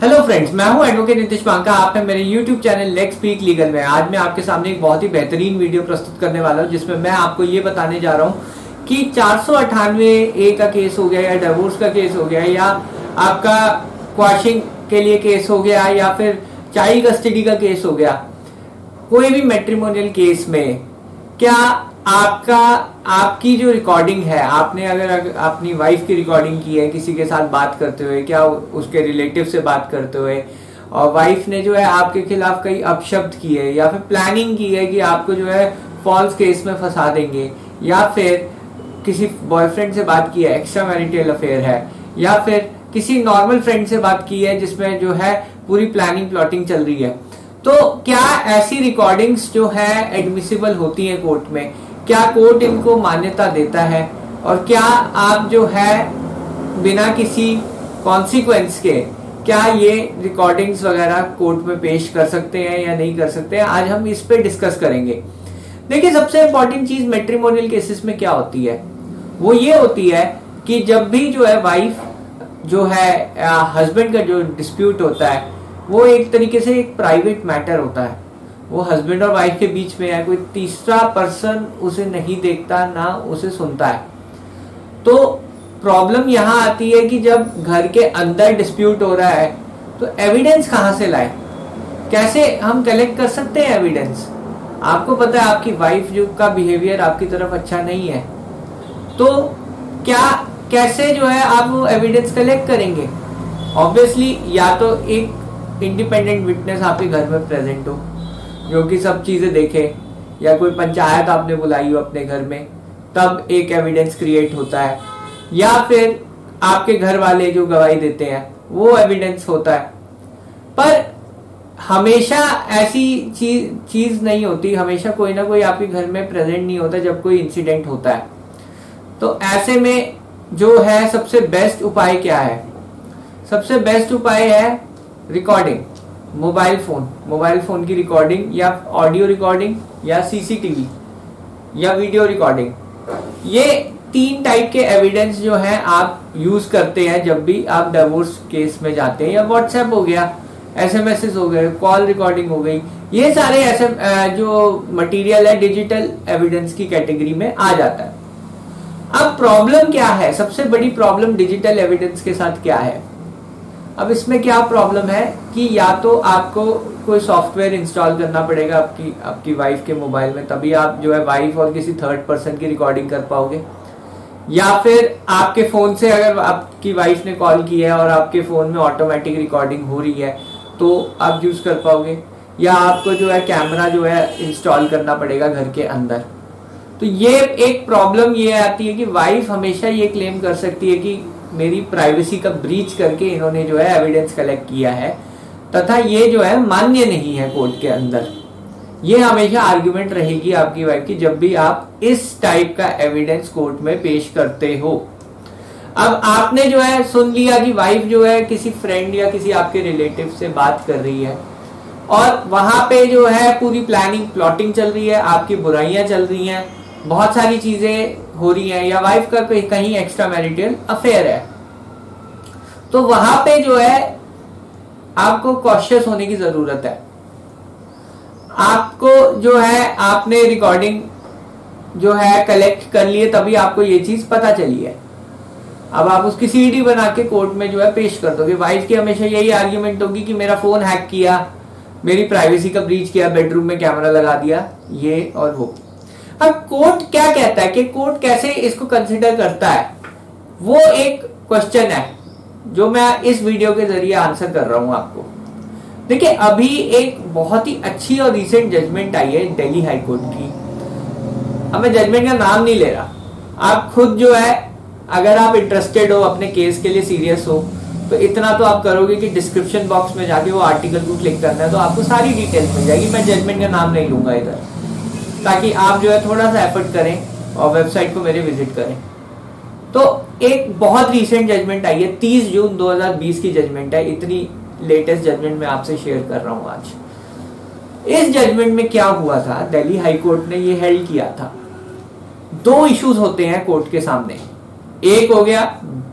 Hello friends, मैं हूं advocate Nitish पांका। आप हैं मेरे YouTube channel let's speak legal में। आज मैं आपके सामने एक बहुत ही बेहतरीन वीडियो प्रस्तुत करने वाला हूं जिसमें मैं आपको ये बताने जा रहा हूं कि 498A का केस हो गया या डिवोर्स का केस हो गया या आपका क्वाशिंग के लिए केस हो गया या फिर चाइल्ड कस्टडी का केस हो गया, कोई भी मैट्रिमोनियल केस में क्या आपकी जो रिकॉर्डिंग है, आपने अगर अपनी वाइफ की रिकॉर्डिंग की है किसी के साथ बात करते हुए, क्या उसके रिलेटिव से बात करते हुए, और वाइफ ने जो है आपके खिलाफ कई अपशब्द किए या फिर प्लानिंग की है कि आपको जो है फॉल्स केस में फंसा देंगे, या फिर किसी बॉयफ्रेंड से बात की है, एक्स्ट्रा मैरिटल अफेयर है, या फिर किसी नॉर्मल फ्रेंड से बात की है जिसमें जो है पूरी प्लानिंग प्लॉटिंग चल रही है, तो क्या ऐसी रिकॉर्डिंग्स जो है एडमिसिबल होती हैं कोर्ट में? क्या कोर्ट इनको मान्यता देता है? और क्या आप जो है बिना किसी कॉन्सिक्वेंस के क्या ये रिकॉर्डिंग्स वगैरह कोर्ट में पेश कर सकते हैं या नहीं कर सकते हैं? आज हम इस पे डिस्कस करेंगे। देखिए, सबसे इंपॉर्टेंट चीज मैट्रिमोनियल केसेस में क्या होती है, वो ये होती है कि जब भी जो है वाइफ जो है हस्बैंड का जो डिस्प्यूट होता है वो एक तरीके से एक प्राइवेट मैटर होता है। वो हस्बैंड और वाइफ के बीच में है, कोई तीसरा पर्सन उसे नहीं देखता ना उसे सुनता है। तो प्रॉब्लम यहाँ आती है कि जब घर के अंदर डिस्प्यूट हो रहा है तो एविडेंस कहाँ से लाए, कैसे हम कलेक्ट कर सकते हैं एविडेंस? आपको पता है आपकी वाइफ जो का बिहेवियर आपकी तरफ अच्छा नहीं है, तो क्या कैसे जो है आप वो एविडेंस कलेक्ट करेंगे? ऑब्वियसली या तो एक इंडिपेंडेंट विटनेस आपके घर में प्रेजेंट हो जो कि सब चीजें देखे, या कोई पंचायत आपने बुलाई हो अपने घर में, तब एक एविडेंस क्रिएट होता है, या फिर आपके घर वाले जो गवाही देते हैं वो एविडेंस होता है। पर हमेशा ऐसी चीज नहीं होती, हमेशा कोई ना कोई आपके घर में प्रेजेंट नहीं होता जब कोई इंसिडेंट होता है। तो ऐसे में जो है सबसे बेस्ट उपाय क्या है? सबसे बेस्ट उपाय है रिकॉर्डिंग, मोबाइल फोन की रिकॉर्डिंग या ऑडियो रिकॉर्डिंग या सीसीटीवी या वीडियो रिकॉर्डिंग। ये 3 टाइप के एविडेंस जो है आप यूज करते हैं जब भी आप डिवोर्स केस में जाते हैं। या व्हाट्सएप हो गया, एसएमएस हो गए, कॉल रिकॉर्डिंग हो गई, ये सारे ऐसे जो मटेरियल है डिजिटल एविडेंस की कैटेगरी में आ जाता है। अब प्रॉब्लम क्या है? सबसे बड़ी प्रॉब्लम डिजिटल एविडेंस के साथ क्या है? अब इसमें क्या प्रॉब्लम है कि या तो आपको कोई सॉफ्टवेयर इंस्टॉल करना पड़ेगा आपकी वाइफ के मोबाइल में, तभी आप जो है वाइफ और किसी थर्ड पर्सन की रिकॉर्डिंग कर पाओगे, या फिर आपके फोन से अगर आपकी वाइफ ने कॉल की है और आपके फोन में ऑटोमेटिक रिकॉर्डिंग हो रही है तो आप यूज कर पाओगे, या आपको जो है कैमरा जो है इंस्टॉल करना पड़ेगा घर के अंदर। तो ये एक प्रॉब्लम ये आती है कि वाइफ हमेशा ये क्लेम कर सकती है कि मेरी प्राइवेसी का ब्रीच करके इन्होंने जो है एविडेंस कलेक्ट किया है, तथा ये जो है मान्य नहीं है कोर्ट के अंदर। ये हमेशा आर्गुमेंट रहेगी आपकी वाइफ की जब भी आप इस टाइप का एविडेंस कोर्ट में पेश करते हो। अब आपने जो है सुन लिया कि वाइफ जो है किसी फ्रेंड या किसी आपके रिलेटिव से बात कर रही है और वहां पे जो है पूरी प्लानिंग प्लॉटिंग चल रही है, आपकी बुराइयां चल रही हैं, बहुत सारी चीजें हो रही हैं, या वाइफ का कहीं एक्स्ट्रा मैरिटल अफेयर है, तो वहां पे जो है आपको कॉशियस होने की जरूरत है। आपको जो है आपने रिकॉर्डिंग जो है कलेक्ट कर लिए तभी आपको ये चीज पता चली है। अब आप उसकी सीडी बना के कोर्ट में जो है पेश कर दोगे। वाइफ की हमेशा यही आर्ग्यूमेंट होगी कि मेरा फोन हैक किया, मेरी प्राइवेसी का ब्रीच किया, बेडरूम में कैमरा लगा दिया, ये और वो। अब कोर्ट क्या कहता है कि कोर्ट कैसे इसको कंसिडर करता है, वो एक क्वेश्चन है जो मैं इस वीडियो के जरिए आंसर कर रहा हूं आपको। देखिए, अभी एक बहुत ही अच्छी और रीसेंट जजमेंट आई है दिल्ली हाई कोर्ट की। अब मैं जजमेंट का नाम नहीं ले रहा, आप खुद जो है अगर आप इंटरेस्टेड हो, अपने केस के लिए सीरियस हो, तो इतना तो आप करोगे कि डिस्क्रिप्शन बॉक्स में जाके वो आर्टिकल को क्लिक करना है, तो आपको सारी डिटेल्स मिल जाएगी। मैं जजमेंट का नाम नहीं लूंगा इधर, ताकि आप जो है थोड़ा सा एफर्ट करें और वेबसाइट को मेरे विजिट करें। तो एक बहुत रीसेंट जजमेंट आई है, 30 जून 2020 की जजमेंट है। इतनी लेटेस्ट जजमेंट मैं आपसे शेयर कर रहा हूं आज। इस जजमेंट में क्या हुआ था, दिल्ली हाई कोर्ट ने ये हेल्ड किया था, 2 इश्यूज होते हैं कोर्ट के सामने। एक हो गया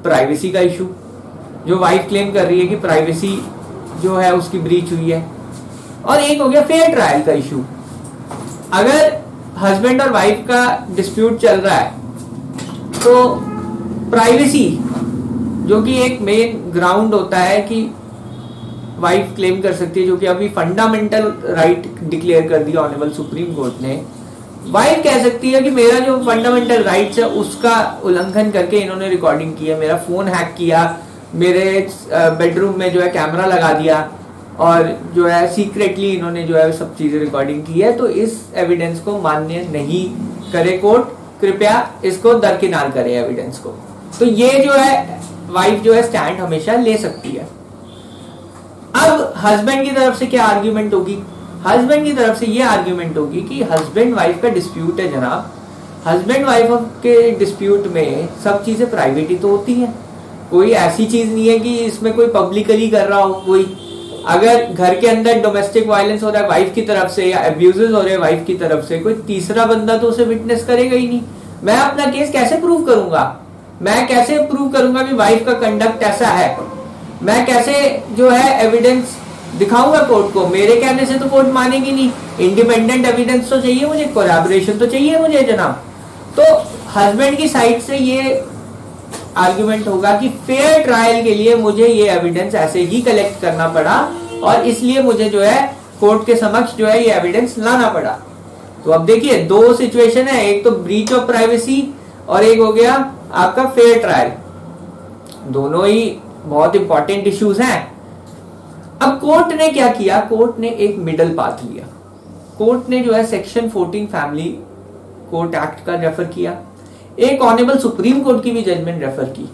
प्राइवेसी का इशू, जो वाइफ क्लेम कर रही है कि प्राइवेसी जो है उसकी ब्रीच हुई है। और एक हो गया फेयर ट्रायल का इशू। अगर हस्बैंड और वाइफ का डिस्प्यूट चल रहा है तो प्राइवेसी, जो कि एक मेन ग्राउंड होता है कि वाइफ क्लेम कर सकती है, जो कि अभी फंडामेंटल राइट डिक्लेयर कर दिया ऑनरेबल सुप्रीम कोर्ट ने, वाइफ कह सकती है कि मेरा जो फंडामेंटल राइट्स है उसका उल्लंघन करके इन्होंने रिकॉर्डिंग की है, मेरा फोन हैक किया, मेरे बेडरूम में जो है कैमरा लगा दिया और जो है सीक्रेटली इन्होंने जो है सब चीजें रिकॉर्डिंग की है, तो इस एविडेंस को मान्य नहीं करे कोर्ट, कृपया इसको दरकिनार करे एविडेंस को। तो ये जो है वाइफ जो है स्टैंड हमेशा ले सकती है। अब हस्बैंड की तरफ से क्या आर्ग्यूमेंट होगी? हस्बैंड की तरफ से ये आर्ग्यूमेंट होगी कि हस्बैंड वाइफ का डिस्प्यूट है जनाब, हस्बैंड वाइफ के डिस्प्यूट में सब चीजें प्राइवेट ही तो होती है, कोई ऐसी चीज नहीं है कि इसमें कोई पब्लिकली कर रहा हो। कोई अगर घर के अंदर डोमेस्टिक वायलेंस हो रहा है वाइफ की तरफ से या अब्यूजेस हो रहे हैं वाइफ की तरफ से, कोई तीसरा बंदा तो उसे विटनेस करेगा ही नहीं। मैं अपना केस कैसे प्रूव करूंगा? मैं कैसे प्रूव करूंगा कि वाइफ का कंडक्ट ऐसा है? मैं कैसे जो है एविडेंस दिखाऊंगा कोर्ट को? मेरे कहने से तो कोर्ट मानेगी नहीं, इंडिपेंडेंट एविडेंस तो चाहिए मुझे, कोलैबोरेशन तो चाहिए मुझे जनाब। तो हस्बैंड की साइड से ये आर्गुमेंट होगा कि फेयर ट्रायल के लिए मुझे ये एविडेंस ऐसे ही कलेक्ट करना पड़ा और इसलिए मुझे जो है कोर्ट के समक्ष जो है ये एविडेंस लाना पड़ा। तो अब देखिए दो सिचुएशन है, एक तो ब्रीच ऑफ प्राइवेसी और एक हो गया आपका फेयर ट्रायल। दोनों ही बहुत इंपॉर्टेंट इश्यूज हैं। अब कोर्ट ने क्या किया? कोर्ट ने एक मिडल पाथ लिया। कोर्ट ने जो है सेक्शन 14 फैमिली कोर्ट एक्ट का रेफर किया, एक ऑनरेबल सुप्रीम कोर्ट की भी जजमेंट रेफर की।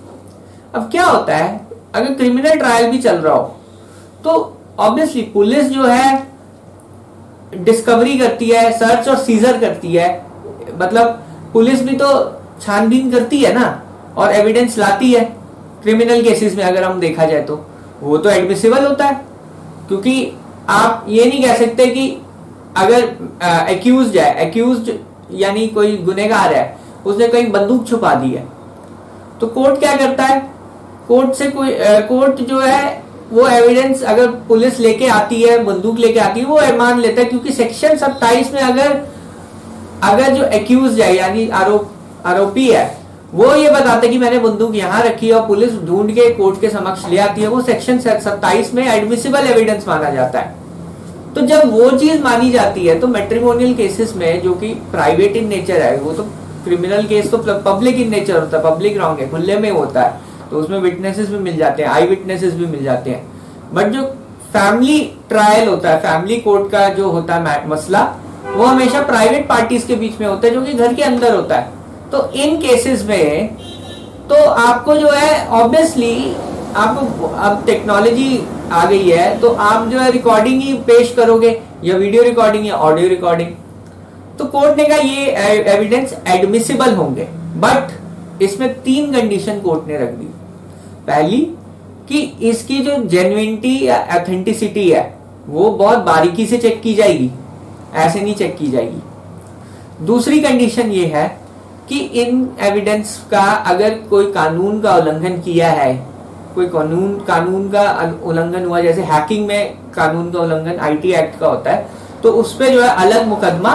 अब क्या होता है, अगर क्रिमिनल ट्रायल भी चल रहा हो तो ऑब्वियसली पुलिस जो है डिस्कवरी करती है, सर्च और सीजर करती है, मतलब पुलिस भी तो छानबीन करती है ना और एविडेंस लाती है। क्रिमिनल केसेस में अगर हम देखा जाए तो वो तो एडमिसिबल होता है, क्योंकि आप ये नहीं कह सकते कि अगर एक्यूज्ड है, एक्यूज्ड यानी कोई गुनहगार है, उसने कहीं बंदूक छुपा दी है तो कोर्ट क्या करता है? कोर्ट से कोई कोर्ट जो है वो एविडेंस अगर पुलिस लेके आती है, बंदूक लेके आती है, वो मान लेता है, क्योंकि सेक्शन 27 में अगर जो एक्यूज है यानी आरोपी है वो ये बताते कि मैंने बंदूक यहां रखी है और पुलिस ढूंढ के कोर्ट के समक्ष ले आती है, वो सेक्शन 27 में एडमिसिबल एविडेंस माना जाता है। तो जब वो चीज मानी जाती है तो मैट्रिमोनियल केसेस में जो कि प्राइवेट इन नेचर है, वो तो क्रिमिनल केस तो पब्लिक इन नेचर होता है, पब्लिक रॉन्ग है, खुले में होता है, तो उसमें विटनेसेस भी मिल जाते हैं, आई विटनेसेस भी मिल जाते हैं। बट जो फैमिली ट्रायल होता है, फैमिली कोर्ट का जो होता है मसला, वो हमेशा प्राइवेट पार्टीज के बीच में होता है, जो कि घर के अंदर होता है। तो इन केसेस में तो आपको जो है ऑब्वियसली आपको अब टेक्नोलॉजी आ गई है तो आप जो है रिकॉर्डिंग ही पेश करोगे, या वीडियो रिकॉर्डिंग या ऑडियो रिकॉर्डिंग। तो कोर्ट ने कहा ये एविडेंस एडमिसिबल होंगे, बट इसमें 3 कंडीशन कोर्ट ने रख दी। पहली कि इसकी जो जेन्युइनिटी या ऑथेंटिसिटी है वो बहुत बारीकी से चेक की जाएगी, ऐसे नहीं चेक की जाएगी। दूसरी कंडीशन ये है कि इन एविडेंस का अगर कोई कानून का उल्लंघन किया है, कोई कानून का उल्लंघन हुआ, जैसे हैकिंग में कानून का उल्लंघन आईटी एक्ट का होता है, तो उस पे जो है अलग मुकदमा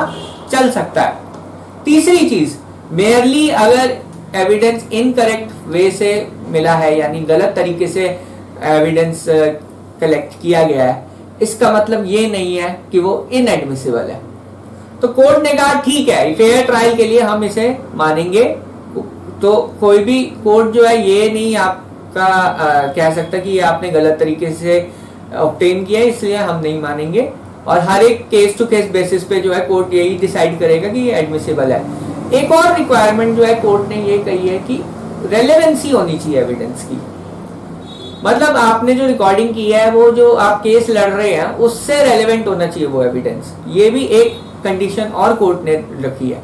चल सकता है। तीसरी चीज, मेयरली अगर एविडेंस इनकरेक्ट वे से मिला है, यानी गलत तरीके से एविडेंस कलेक्ट किया गया है, इसका मतलब ये नहीं है कि वो इनएडमिसिबल है। तो कोर्ट ने कहा ठीक है, फेयर ट्रायल के लिए हम इसे मानेंगे। तो कोई भी कोर्ट जो है ये नहीं आपका कह सकता कि ये आपने गलत तरीके से ऑब्टेन किया है इसलिए हम नहीं मानेंगे, और हर एक केस टू केस बेसिस पे जो है कोर्ट यही डिसाइड करेगा कि ये एडमिसिबल है। एक और रिक्वायरमेंट जो है कोर्ट ने ये कही है कि रेलेवेंसी होनी चाहिए एविडेंस की, मतलब आपने जो रिकॉर्डिंग की है वो जो आप केस लड़ रहे हैं उससे रेलेवेंट होना चाहिए वो एविडेंस। ये भी एक कंडीशन और कोर्ट ने रखी है।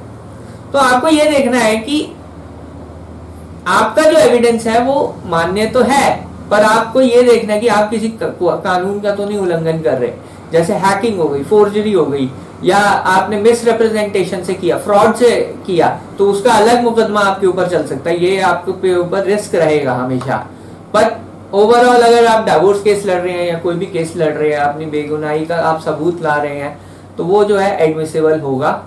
तो आपको ये देखना है कि आपका जो एविडेंस है वो मान्य तो है, पर आपको ये देखना है कि आप किसी कानून का तो नहीं उल्लंघन कर रहे, जैसे हैकिंग हो गई, फोर्जरी हो गई, या आपने मिस रिप्रेजेंटेशन से किया, फ्रॉड से किया, तो उसका अलग मुकदमा आपके ऊपर चल सकता है, ये आपके ऊपर रिस्क रहेगा हमेशा। पर ओवरऑल अगर आप डिवोर्स केस लड़ रहे हैं या कोई भी केस लड़ रहे हैं, अपनी बेगुनाही का आप सबूत ला रहे हैं, तो वो जो है एडमिसेबल होगा।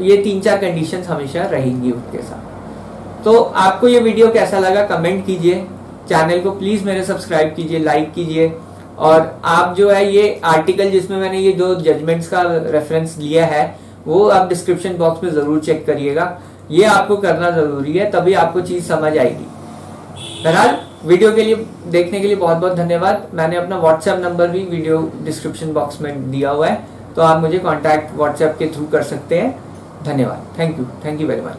ये 3-4 कंडीशंस हमेशा रहेंगी उसके साथ। तो आपको ये वीडियो कैसा लगा कमेंट कीजिए, चैनल को प्लीज मेरे सब्सक्राइब कीजिए, लाइक कीजिए, और आप जो है ये आर्टिकल जिसमें मैंने ये जो जजमेंट्स का रेफरेंस लिया है वो आप डिस्क्रिप्शन बॉक्स में जरूर चेक करिएगा। ये आपको करना जरूरी है, तभी आपको चीज समझ आएगी। बहरहाल वीडियो के लिए देखने के लिए बहुत बहुत धन्यवाद। मैंने अपना व्हाट्सएप नंबर भी वीडियो डिस्क्रिप्शन बॉक्स में दिया हुआ है, तो आप मुझे कांटेक्ट व्हाट्सएप के थ्रू कर सकते हैं। धन्यवाद। Thank you very much.